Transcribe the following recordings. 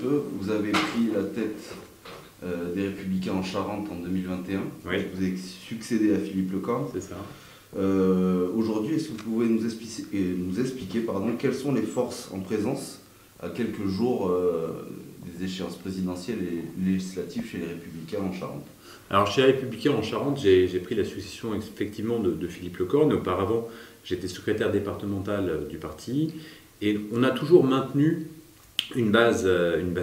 peu. Vous avez pris la tête des Républicains en Charente en 2021. Oui. Vous avez succédé à Philippe Lecornu. C'est ça. Aujourd'hui, est-ce que vous pouvez nous expliquer quelles sont les forces en présence à quelques jours des échéances présidentielles et législatives chez les Républicains en Charente? Alors chez les Républicains en Charente, j'ai pris la succession effectivement de Philippe Lecornu. Auparavant, j'étais secrétaire départemental du parti et on a toujours maintenu une base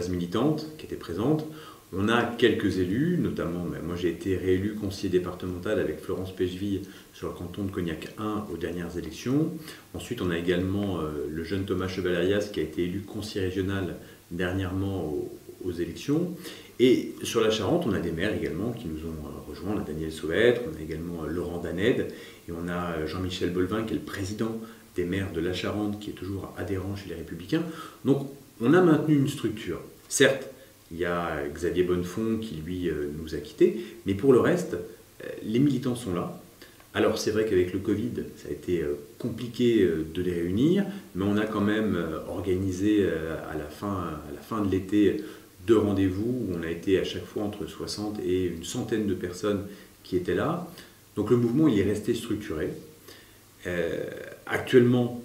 militante qui était présente. On a quelques élus, notamment, moi j'ai été réélu conseiller départemental avec Florence Pecheville sur le canton de Cognac 1 aux dernières élections. Ensuite, on a également le jeune Thomas Chevalerias qui a été élu conseiller régional dernièrement aux élections. Et sur la Charente, on a des maires également qui nous ont rejoints. On a Daniel Sauêtre, on a également Laurent Daned, et on a Jean-Michel Bolvin qui est le président des maires de la Charente, qui est toujours adhérent chez les Républicains. Donc on a maintenu une structure. Certes, il y a Xavier Bonnefond qui lui nous a quittés, mais pour le reste, les militants sont là. Alors c'est vrai qu'avec le Covid, ça a été compliqué de les réunir, mais on a quand même organisé à la fin de l'été 2 rendez-vous où on a été à chaque fois entre 60 et une centaine de personnes qui étaient là. Donc le mouvement il est resté structuré. Actuellement,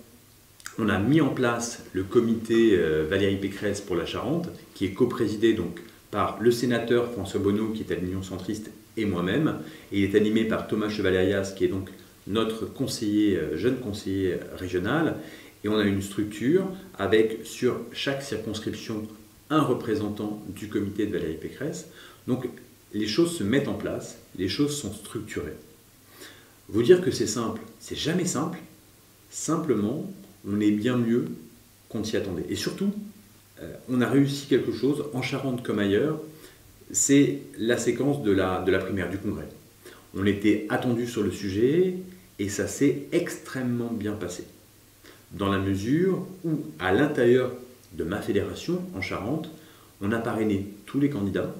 on a mis en place le comité Valérie Pécresse pour la Charente, qui est coprésidé donc par le sénateur François Bonneau, qui est à l'Union centriste, et moi-même. Et il est animé par Thomas Chevalerias, qui est donc notre jeune conseiller régional. Et on a une structure avec sur chaque circonscription un représentant du comité de Valérie Pécresse. Donc les choses se mettent en place, les choses sont structurées. Vous dire que c'est simple, c'est jamais simple. Simplement, on est bien mieux qu'on s'y attendait. Et surtout, on a réussi quelque chose, en Charente comme ailleurs, c'est la séquence de la primaire du Congrès. On était attendu sur le sujet et ça s'est extrêmement bien passé. Dans la mesure où, à l'intérieur de ma fédération, en Charente, on a parrainé tous les candidats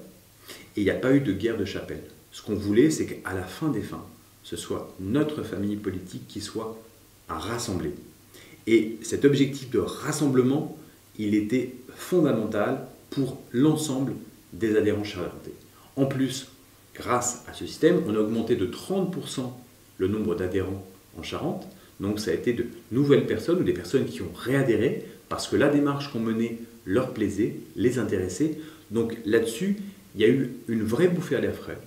et il n'y a pas eu de guerre de chapelle. Ce qu'on voulait, c'est qu'à la fin des fins, ce soit notre famille politique qui soit à rassembler. Et cet objectif de rassemblement, il était fondamental pour l'ensemble des adhérents charentais. En plus, grâce à ce système, on a augmenté de 30% le nombre d'adhérents en Charente. Donc ça a été de nouvelles personnes ou des personnes qui ont réadhéré parce que la démarche qu'on menait leur plaisait, les intéressait. Donc là-dessus, il y a eu une vraie bouffée à l'air frais.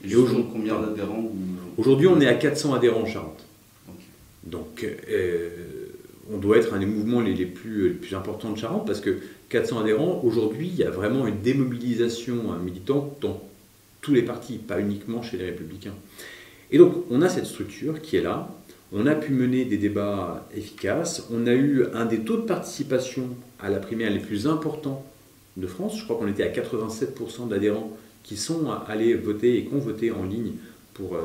Et aujourd'hui, combien d'adhérents Aujourd'hui, on est à 400 adhérents en Charente. Okay. Donc on doit être un des mouvements les plus importants de Charente parce que 400 adhérents, aujourd'hui, il y a vraiment une démobilisation militante dans tous les partis, pas uniquement chez les Républicains. Et donc, on a cette structure qui est là. On a pu mener des débats efficaces. On a eu un des taux de participation à la primaire les plus importants de France. Je crois qu'on était à 87% d'adhérents qui sont allés voter et qui ont voté en ligne pour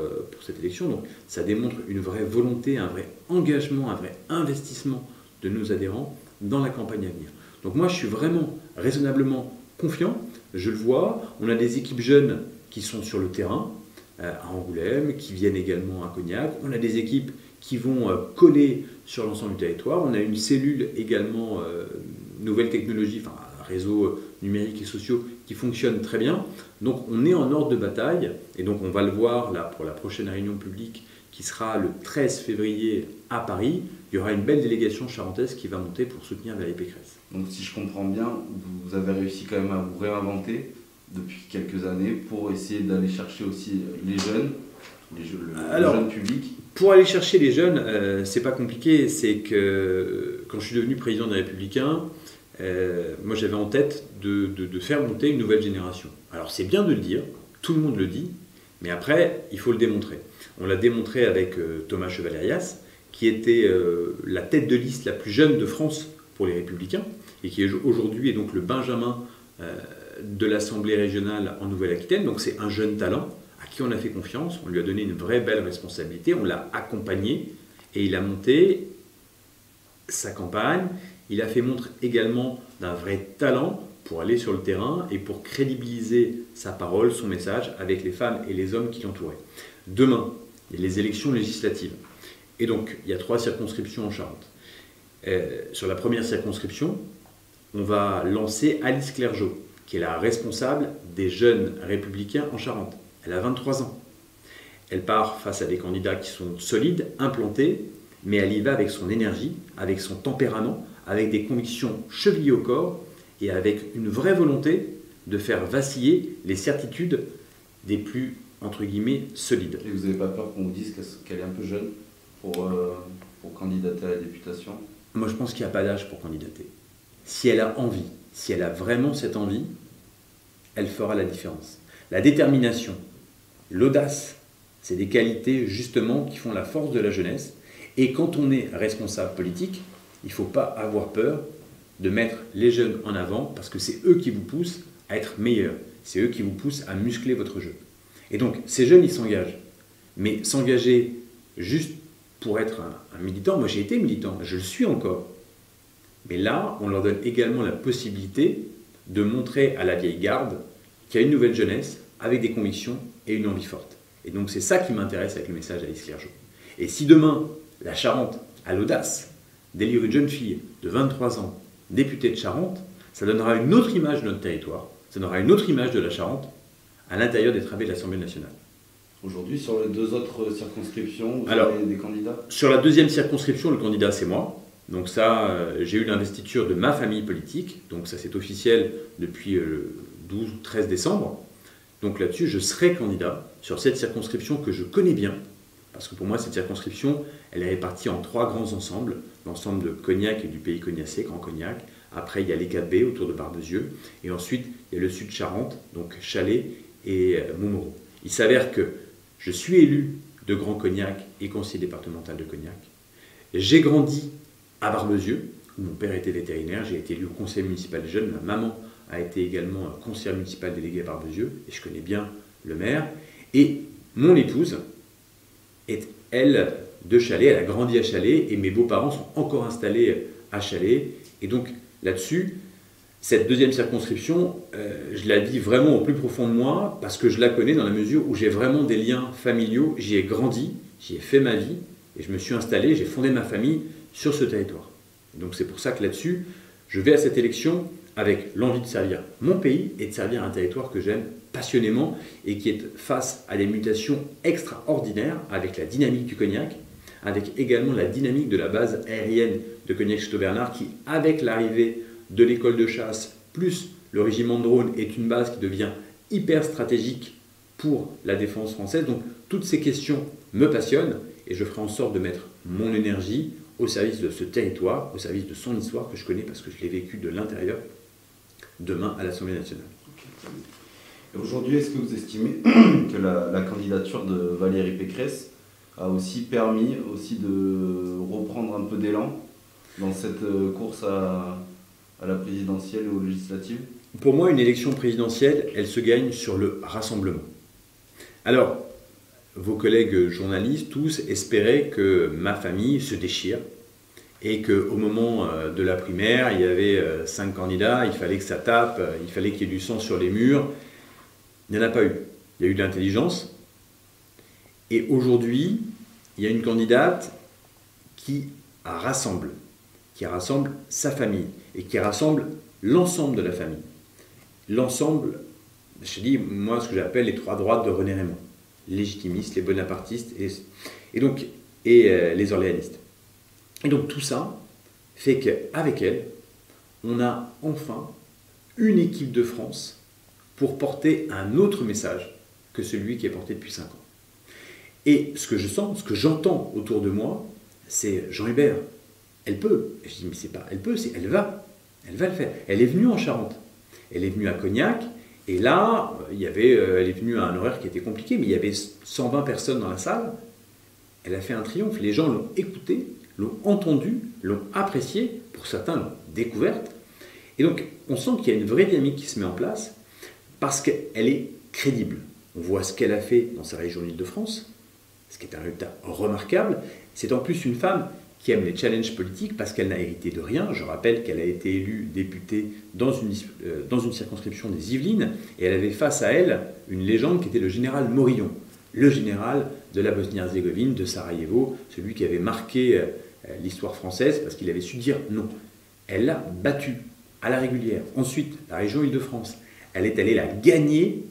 cette élection. Donc ça démontre une vraie volonté, un vrai engagement, un vrai investissement de nos adhérents dans la campagne à venir. Donc moi je suis vraiment raisonnablement confiant. Je le vois, on a des équipes jeunes qui sont sur le terrain, à Angoulême, qui viennent également à Cognac. On a des équipes qui vont coller sur l'ensemble du territoire. On a une cellule également, nouvelles technologies, enfin réseaux numériques et sociaux qui fonctionnent très bien. Donc on est en ordre de bataille et donc on va le voir là pour la prochaine réunion publique qui sera le 13 février à Paris. Il y aura une belle délégation charentaise qui va monter pour soutenir Valérie Pécresse. Donc si je comprends bien, vous avez réussi quand même à vous réinventer depuis quelques années pour essayer d'aller chercher aussi les jeunes, le jeune public. Pour aller chercher les jeunes, c'est pas compliqué. C'est que quand je suis devenu président des Républicains, moi j'avais en tête de faire monter une nouvelle génération. Alors c'est bien de le dire, tout le monde le dit, mais après il faut le démontrer. On l'a démontré avec Thomas Chevalerias, qui était la tête de liste la plus jeune de France pour les Républicains, et qui aujourd'hui est donc le Benjamin de l'Assemblée régionale en Nouvelle-Aquitaine. Donc c'est un jeune talent à qui on a fait confiance, on lui a donné une vraie belle responsabilité, on l'a accompagné, et il a monté sa campagne. Il a fait montre également d'un vrai talent pour aller sur le terrain et pour crédibiliser sa parole, son message avec les femmes et les hommes qui l'entouraient. Demain, il y a les élections législatives. Et donc, il y a 3 circonscriptions en Charente. Sur la première circonscription, on va lancer Alice Clergeau, qui est la responsable des jeunes républicains en Charente. Elle a 23 ans. Elle part face à des candidats qui sont solides, implantés, mais elle y va avec son énergie, avec son tempérament, avec des convictions chevillées au corps et avec une vraie volonté de faire vaciller les certitudes des plus, entre guillemets, solides. Et vous n'avez pas peur qu'on vous dise qu'elle est un peu jeune pour candidater à la députation? Moi, je pense qu'il n'y a pas d'âge pour candidater. Si elle a envie, si elle a vraiment cette envie, elle fera la différence. La détermination, l'audace, c'est des qualités justement qui font la force de la jeunesse. Et quand on est responsable politique, il ne faut pas avoir peur de mettre les jeunes en avant parce que c'est eux qui vous poussent à être meilleurs. C'est eux qui vous poussent à muscler votre jeu. Et donc, ces jeunes, ils s'engagent. Mais s'engager juste pour être un militant, moi j'ai été militant, je le suis encore. Mais là, on leur donne également la possibilité de montrer à la vieille garde qu'il y a une nouvelle jeunesse avec des convictions et une envie forte. Et donc c'est ça qui m'intéresse avec le message d'Alice Clergeau. Et si demain, la Charente a l'audace d'élire une jeune fille de 23 ans, députée de Charente, ça donnera une autre image de notre territoire, ça donnera une autre image de la Charente à l'intérieur des travées de l'Assemblée nationale. Aujourd'hui, sur les deux autres circonscriptions, vous avez des candidats? Sur la deuxième circonscription, le candidat c'est moi. Donc ça, j'ai eu l'investiture de ma famille politique, donc ça c'est officiel depuis le 12 ou 13 décembre. Donc là-dessus, je serai candidat sur cette circonscription que je connais bien, parce que pour moi, cette circonscription, elle est répartie en 3 grands ensembles, l'ensemble de Cognac et du pays cognacé, Grand Cognac. Après, il y a les 4B autour de Barbezieux, et ensuite, il y a le sud Charente, donc Chalais et Montmoreau. Il s'avère que je suis élu de Grand Cognac et conseiller départemental de Cognac. J'ai grandi à Barbezieux, où mon père était vétérinaire, j'ai été élu au conseil municipal des jeunes, ma maman a été également conseillère municipale déléguée à Barbezieux, et je connais bien le maire. Et mon épouse est, elle, de Chalais, elle a grandi à Chalais, et mes beaux-parents sont encore installés à Chalais. Et donc, là-dessus, cette deuxième circonscription, je la vis vraiment au plus profond de moi, parce que je la connais dans la mesure où j'ai vraiment des liens familiaux, j'y ai grandi, j'y ai fait ma vie, et je me suis installé, j'ai fondé ma famille sur ce territoire. Donc c'est pour ça que là-dessus, je vais à cette élection avec l'envie de servir mon pays et de servir un territoire que j'aime passionnément et qui est face à des mutations extraordinaires avec la dynamique du Cognac, avec également la dynamique de la base aérienne de Cognac-Château-Bernard qui, avec l'arrivée de l'école de chasse plus le régiment de drone, est une base qui devient hyper stratégique pour la défense française. Donc toutes ces questions me passionnent et je ferai en sorte de mettre mon énergie au service de ce territoire, au service de son histoire que je connais parce que je l'ai vécu de l'intérieur, demain à l'Assemblée nationale. Aujourd'hui, est-ce que vous estimez que la candidature de Valérie Pécresse a aussi permis de reprendre un peu d'élan dans cette course à la présidentielle et aux législatives? Pour moi, une élection présidentielle, elle se gagne sur le rassemblement. Alors, vos collègues journalistes, tous, espéraient que ma famille se déchire et qu'au moment de la primaire, il y avait 5 candidats, il fallait que ça tape, il fallait qu'il y ait du sang sur les murs. Il n'y en a pas eu. Il y a eu de l'intelligence. Et aujourd'hui, il y a une candidate qui rassemble sa famille et qui rassemble l'ensemble de la famille. L'ensemble, je dis, moi, ce que j'appelle les 3 droites de René Raymond. Les légitimistes, les bonapartistes et les orléanistes. Et donc tout ça fait qu'avec elle, on a enfin une équipe de France pour porter un autre message que celui qui est porté depuis 5 ans. Et ce que je sens, ce que j'entends autour de moi, c'est Jean Hubert. Elle peut. Et je dis, mais c'est pas elle peut, c'est elle va. Elle va le faire. Elle est venue en Charente. Elle est venue à Cognac. Et là, elle est venue à un horaire qui était compliqué, mais il y avait 120 personnes dans la salle. Elle a fait un triomphe. Les gens l'ont écoutée, l'ont entendue, l'ont appréciée. Pour certains, l'ont découverte. Et donc, on sent qu'il y a une vraie dynamique qui se met en place parce qu'elle est crédible. On voit ce qu'elle a fait dans sa région Île-de-France, ce qui est un résultat remarquable. C'est en plus une femme qui aime les challenges politiques parce qu'elle n'a hérité de rien. Je rappelle qu'elle a été élue députée dans une circonscription des Yvelines et elle avait face à elle une légende qui était le général Morillon, le général de la Bosnie-Herzégovine, de Sarajevo, celui qui avait marqué l'histoire française parce qu'il avait su dire non. Elle l'a battu à la régulière. Ensuite, la région Île-de-France, elle est allée la gagner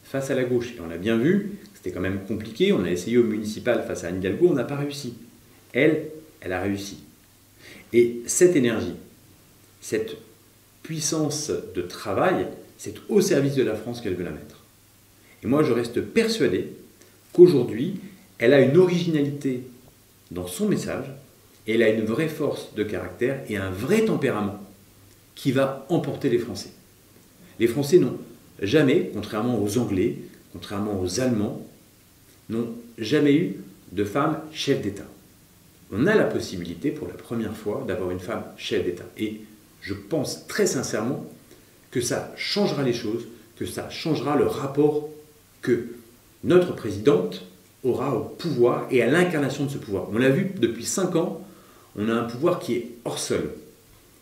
face à la gauche. Et on a bien vu, c'était quand même compliqué, on a essayé au municipal face à Anne Hidalgo, on n'a pas réussi. Elle a réussi. Et cette énergie, cette puissance de travail, c'est au service de la France qu'elle veut la mettre. Et moi, je reste persuadé qu'aujourd'hui, elle a une originalité dans son message, et elle a une vraie force de caractère et un vrai tempérament qui va emporter les Français. Les Français n'ont jamais, contrairement aux Anglais, contrairement aux Allemands, n'ont jamais eu de femme chef d'État. On a la possibilité, pour la première fois, d'avoir une femme chef d'État. Et je pense très sincèrement que ça changera les choses, que ça changera le rapport que notre présidente aura au pouvoir et à l'incarnation de ce pouvoir. On l'a vu depuis 5 ans, on a un pouvoir qui est hors sol,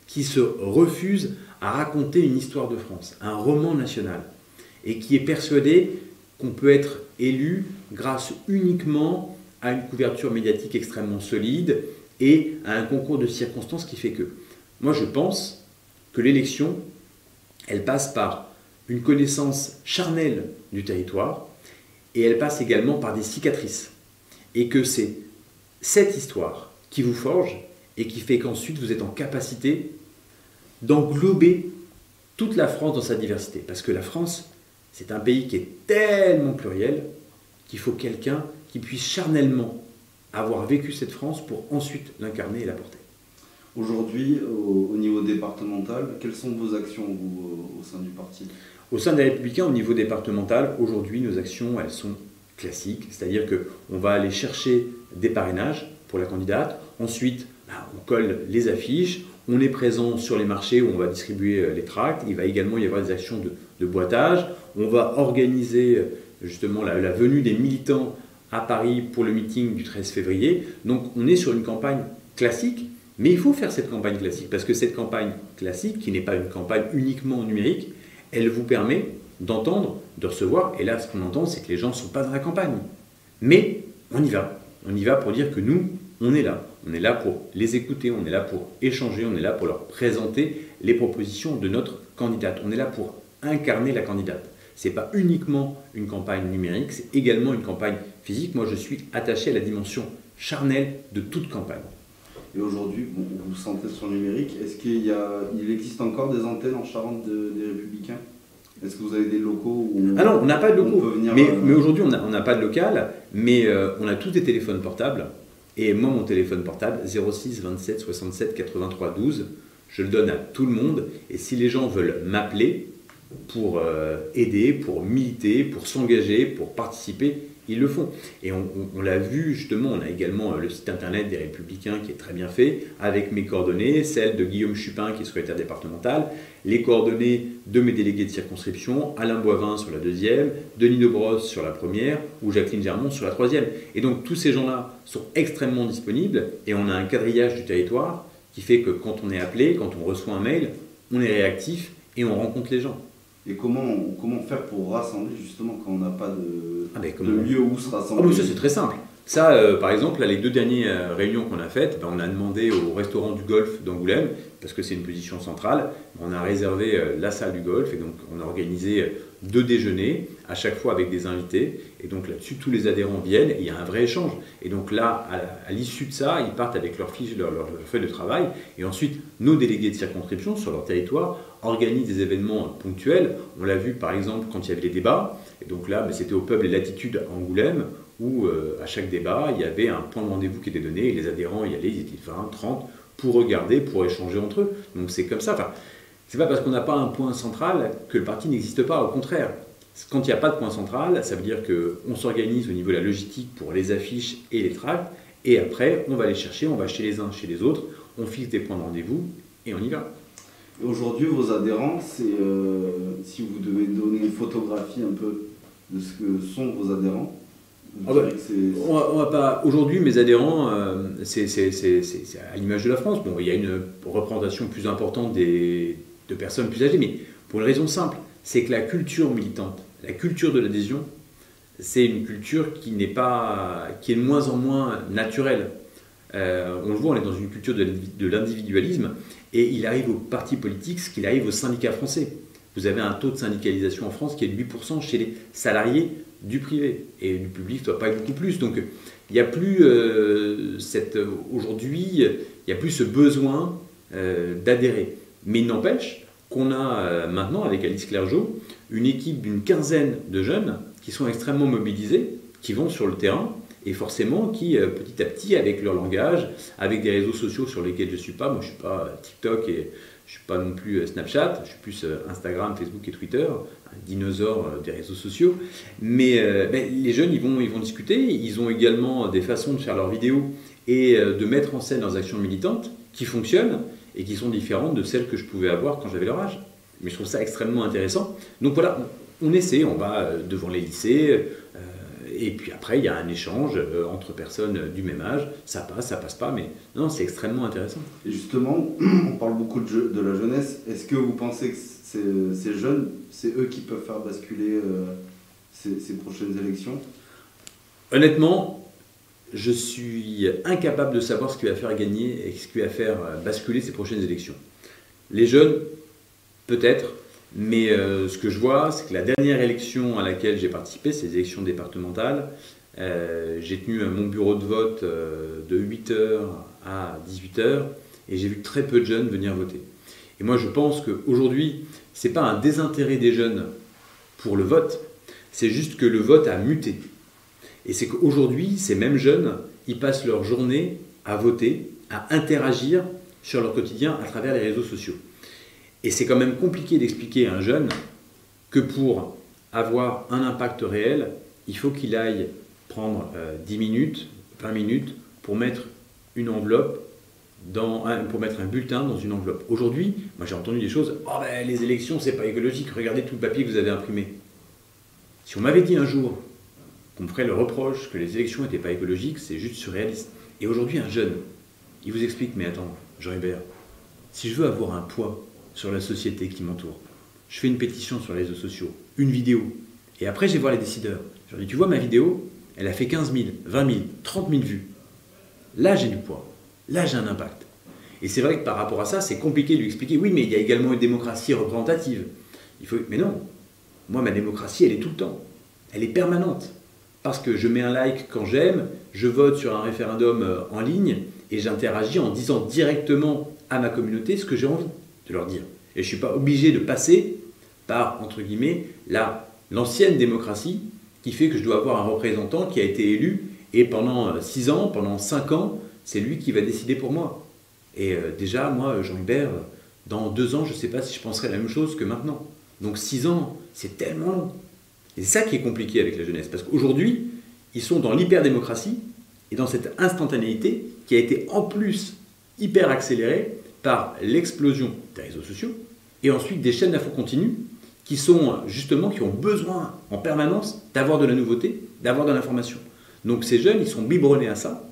qui se refuse à raconter une histoire de France, un roman national, et qui est persuadé qu'on peut être élu grâce uniquement à une couverture médiatique extrêmement solide et à un concours de circonstances qui fait que. Moi, je pense que l'élection, elle passe par une connaissance charnelle du territoire et elle passe également par des cicatrices. Et que c'est cette histoire qui vous forge et qui fait qu'ensuite vous êtes en capacité d'englober toute la France dans sa diversité. Parce que la France, c'est un pays qui est tellement pluriel qu'il faut quelqu'un qui puisse charnellement avoir vécu cette France pour ensuite l'incarner et la porter. Aujourd'hui, au niveau départemental, quelles sont vos actions au sein du parti? Au sein des Républicains, au niveau départemental, aujourd'hui, nos actions, elles sont classiques. C'est-à-dire qu'on va aller chercher des parrainages pour la candidate. Ensuite, on colle les affiches. On est présent sur les marchés où on va distribuer les tracts. Il va également y avoir des actions de boitage. On va organiser justement la venue des militants à Paris pour le meeting du 13 février. Donc on est sur une campagne classique, mais il faut faire cette campagne classique parce que cette campagne classique, qui n'est pas une campagne uniquement numérique, elle vous permet d'entendre, de recevoir. Et là, ce qu'on entend, c'est que les gens ne sont pas dans la campagne. Mais on y va. On y va pour dire que nous, on est là. On est là pour les écouter, on est là pour échanger, on est là pour leur présenter les propositions de notre candidate. On est là pour incarner la candidate. Ce n'est pas uniquement une campagne numérique, c'est également une campagne physique. Moi, je suis attaché à la dimension charnelle de toute campagne. Et aujourd'hui, vous vous sentez sur le numérique. Est-ce qu'il existe encore des antennes en Charente des Républicains? Est-ce que vous avez des locaux où Ah non, on n'a pas de locaux. Venir, mais aujourd'hui, on n'a pas de local, mais on a tous des téléphones portables. Et moi, mon téléphone portable, 06 27 67 83 12, je le donne à tout le monde. Et si les gens veulent m'appeler pour aider, pour militer, pour s'engager, pour participer, ils le font. Et on l'a vu justement, on a également le site internet des Républicains qui est très bien fait, avec mes coordonnées, celles de Guillaume Chupin qui est secrétaire départemental, les coordonnées de mes délégués de circonscription, Alain Boivin sur la 2e, Denis Dobrosse sur la 1re, ou Jacqueline Germont sur la 3e. Et donc tous ces gens-là sont extrêmement disponibles, et on a un quadrillage du territoire qui fait que quand on est appelé, quand on reçoit un mail, on est réactif et on rencontre les gens. Et comment faire pour rassembler justement quand on n'a pas de lieu où se rassembler? Ça c'est très simple. Ça, par exemple, là, les 2 dernières réunions qu'on a faites, on a demandé au restaurant du Golfe d'Angoulême, parce que c'est une position centrale, on a réservé la salle du Golfe, et donc on a organisé 2 déjeuners, à chaque fois avec des invités, et donc là-dessus, tous les adhérents viennent, et il y a un vrai échange. Et donc là, à l'issue de ça, ils partent avec leurs fiches, leur feuille de travail, et ensuite, nos délégués de circonscription, sur leur territoire, organisent des événements ponctuels. On l'a vu, par exemple, quand il y avait les débats, et donc là, c'était au Peuple et Latitude à Angoulême, où à chaque débat, il y avait un point de rendez-vous qui était donné, et les adhérents y allaient, ils étaient 20, 30, pour regarder, pour échanger entre eux. Donc c'est comme ça. Enfin, c'est pas parce qu'on n'a pas un point central que le parti n'existe pas, au contraire. Quand il n'y a pas de point central, ça veut dire qu'on s'organise au niveau de la logistique pour les affiches et les tracts, et après, on va les chercher, on va chez les uns, chez les autres, on fixe des points de rendez-vous, et on y va. Et aujourd'hui, vos adhérents, si vous devez donner une photographie un peu de ce que sont vos adhérents, on va pas. Aujourd'hui, mes adhérents, c'est à l'image de la France. Bon, il y a une représentation plus importante de personnes plus âgées, mais pour une raison simple, c'est que la culture militante, la culture de l'adhésion, c'est une culture qui est de moins en moins naturelle. On le voit, on est dans une culture de l'individualisme, et il arrive aux partis politiques ce qu'il arrive aux syndicats français. Vous avez un taux de syndicalisation en France qui est de 8% chez les salariés du privé, et du public ne doit pas être beaucoup plus. Donc il n'y a plus aujourd'hui, il n'y a plus ce besoin d'adhérer. Mais il n'empêche qu'on a maintenant, avec Alice Clergeau, une équipe d'une quinzaine de jeunes qui sont extrêmement mobilisés, qui vont sur le terrain, et forcément qui, petit à petit, avec leur langage, avec des réseaux sociaux sur lesquels je ne suis pas, moi je ne suis pas TikTok et je ne suis pas non plus Snapchat, je suis plus Instagram, Facebook et Twitter, un dinosaure des réseaux sociaux, mais les jeunes, ils vont discuter, ils ont également des façons de faire leurs vidéos et de mettre en scène leurs actions militantes qui fonctionnent et qui sont différentes de celles que je pouvais avoir quand j'avais leur âge. Mais je trouve ça extrêmement intéressant. Donc voilà, on essaie, on va devant les lycées, et puis après il y a un échange entre personnes du même âge, ça passe pas, mais non, c'est extrêmement intéressant. Et justement, on parle beaucoup de la jeunesse. Est-ce que vous pensez que ces jeunes, c'est eux qui peuvent faire basculer ces prochaines élections? Honnêtement, je suis incapable de savoir ce qui va faire gagner et ce qui va faire basculer ces prochaines élections. Les jeunes, peut-être, mais ce que je vois, c'est que la dernière élection à laquelle j'ai participé, c'est les élections départementales. J'ai tenu mon bureau de vote de 8h à 18h et j'ai vu très peu de jeunes venir voter. Et moi, je pense qu'aujourd'hui, ce n'est pas un désintérêt des jeunes pour le vote, c'est juste que le vote a muté. Et c'est qu'aujourd'hui, ces mêmes jeunes, ils passent leur journée à voter, à interagir sur leur quotidien à travers les réseaux sociaux. Et c'est quand même compliqué d'expliquer à un jeune que pour avoir un impact réel, il faut qu'il aille prendre 10 minutes, 20 minutes pour mettre une enveloppe, pour mettre un bulletin dans une enveloppe. Aujourd'hui, moi j'ai entendu des choses, oh ben, les élections c'est pas écologique, regardez tout le papier que vous avez imprimé. Si on m'avait dit un jour qu'on me ferait le reproche que les élections n'étaient pas écologiques, c'est juste surréaliste. Et aujourd'hui, un jeune, il vous explique, mais attends, Jean-Hubert, si je veux avoir un poids sur la société qui m'entoure, je fais une pétition sur les réseaux sociaux, une vidéo, et après je vais voir les décideurs. Je leur dis, tu vois ma vidéo, elle a fait 15 000, 20 000, 30 000 vues. Là j'ai du poids, là j'ai un impact. Et c'est vrai que par rapport à ça, c'est compliqué de lui expliquer, oui mais il y a également une démocratie représentative. Mais non, moi ma démocratie elle est tout le temps, elle est permanente. Parce que je mets un like quand j'aime, je vote sur un référendum en ligne et j'interagis en disant directement à ma communauté ce que j'ai envie de leur dire. Et je ne suis pas obligé de passer par, entre guillemets, l'ancienne démocratie qui fait que je dois avoir un représentant qui a été élu et pendant 6 ans, pendant 5 ans, c'est lui qui va décider pour moi. Et déjà, moi, Jean-Hubert, dans 2 ans, je ne sais pas si je penserai la même chose que maintenant. Donc 6 ans, c'est tellement long. Et c'est ça qui est compliqué avec la jeunesse, parce qu'aujourd'hui, ils sont dans l'hyper-démocratie et dans cette instantanéité qui a été en plus hyper accélérée par l'explosion des réseaux sociaux et ensuite des chaînes d'info continue qui sont justement, qui ont besoin en permanence d'avoir de la nouveauté, d'avoir de l'information. Donc ces jeunes, ils sont biberonnés à ça,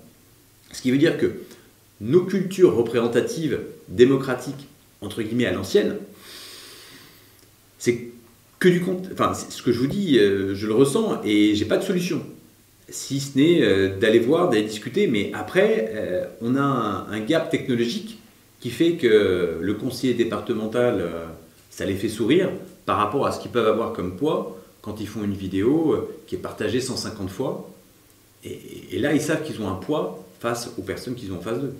ce qui veut dire que nos cultures représentatives, démocratiques, entre guillemets à l'ancienne, c'est que du compte. Enfin, ce que je vous dis, je le ressens et j'ai pas de solution. Si ce n'est d'aller voir, d'aller discuter, mais après, on a un gap technologique qui fait que le conseiller départemental, ça les fait sourire par rapport à ce qu'ils peuvent avoir comme poids quand ils font une vidéo qui est partagée 150 fois. Et là, ils savent qu'ils ont un poids face aux personnes qu'ils ont en face d'eux.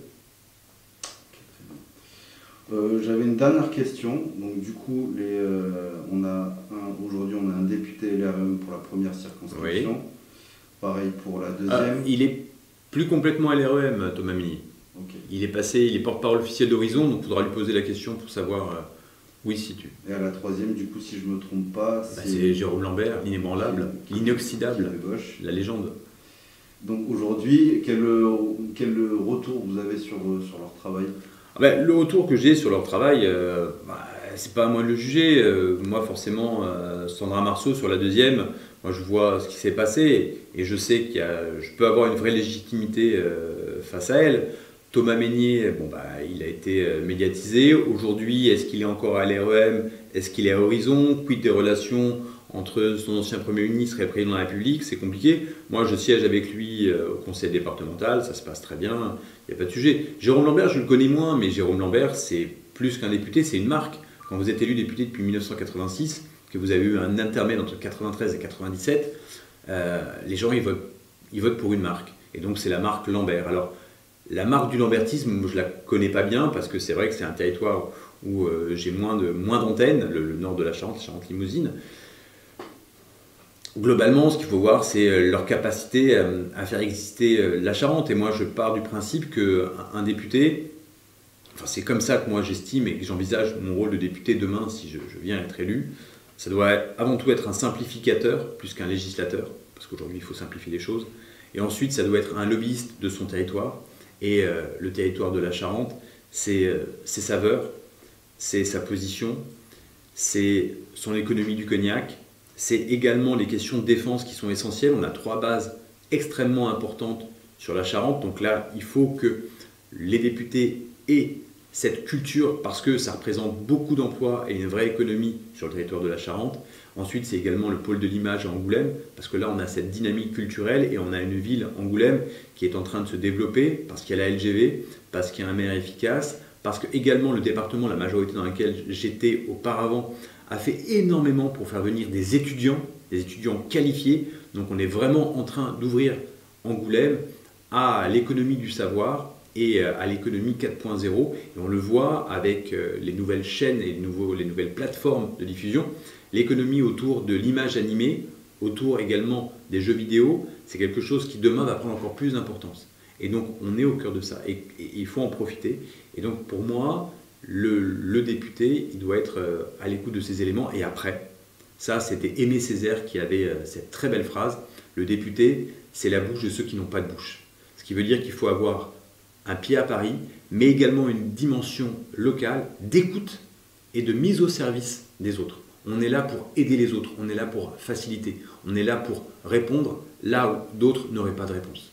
J'avais une dernière question. Donc du coup, aujourd'hui, on a un député LREM pour la première circonscription. Oui. Pareil pour la deuxième. Il est plus complètement LREM, Thomas Mesnier. Okay. Il est porte-parole officiel d'Horizon, donc il faudra lui poser la question pour savoir où il se situe. Et à la troisième, du coup, si je ne me trompe pas, c'est Jérôme Lambert, l'inébranlable, l'inoxydable, la légende. Donc aujourd'hui, quel retour vous avez sur leur travail? Le retour que j'ai sur leur travail, c'est pas à moi de le juger. Moi, forcément, Sandra Marceau sur la deuxième, moi je vois ce qui s'est passé et je sais je peux avoir une vraie légitimité face à elle. Thomas Mesnier, il a été médiatisé. Aujourd'hui, est-ce qu'il est encore à l'REM? Est-ce qu'il est à Horizon? Quid des relations entre son ancien Premier ministre et le Président de la République, c'est compliqué. Moi, je siège avec lui au conseil départemental, ça se passe très bien, il n'y a pas de sujet. Jérôme Lambert, je le connais moins, mais Jérôme Lambert, c'est plus qu'un député, c'est une marque. Quand vous êtes élu député depuis 1986, que vous avez eu un intermède entre 93 et 97, les gens, ils votent pour une marque. Et donc, c'est la marque Lambert. Alors, la marque du lambertisme, je ne la connais pas bien, parce que c'est vrai que c'est un territoire où j'ai moins d'antennes, le nord de la Charente-Limousine. Globalement, ce qu'il faut voir, c'est leur capacité à faire exister la Charente. Et moi, je pars du principe qu'un député, enfin, c'est comme ça que moi j'estime et que j'envisage mon rôle de député demain, si je viens être élu, ça doit avant tout être un simplificateur plus qu'un législateur, parce qu'aujourd'hui, il faut simplifier les choses. Et ensuite, ça doit être un lobbyiste de son territoire. Et le territoire de la Charente, c'est ses saveurs, c'est sa position, c'est son économie du cognac, c'est également les questions de défense qui sont essentielles. On a 3 bases extrêmement importantes sur la Charente. Donc là, il faut que les députés aient cette culture parce que ça représente beaucoup d'emplois et une vraie économie sur le territoire de la Charente. Ensuite, c'est également le pôle de l'image à Angoulême, parce que là, on a cette dynamique culturelle et on a une ville, Angoulême, qui est en train de se développer parce qu'il y a la LGV, parce qu'il y a un maire efficace, parce que également le département, la majorité dans laquelle j'étais auparavant, a fait énormément pour faire venir des étudiants qualifiés. Donc on est vraiment en train d'ouvrir Angoulême à l'économie du savoir et à l'économie 4.0. Et on le voit avec les nouvelles chaînes et les nouvelles plateformes de diffusion. L'économie autour de l'image animée, autour également des jeux vidéo, c'est quelque chose qui demain va prendre encore plus d'importance. Et donc on est au cœur de ça et il faut en profiter. Et donc pour moi, le député, il doit être à l'écoute de ces éléments. Et après, ça c'était Aimé Césaire qui avait cette très belle phrase, le député, c'est la bouche de ceux qui n'ont pas de bouche. Ce qui veut dire qu'il faut avoir un pied à Paris, mais également une dimension locale d'écoute et de mise au service des autres. On est là pour aider les autres, on est là pour faciliter, on est là pour répondre là où d'autres n'auraient pas de réponse.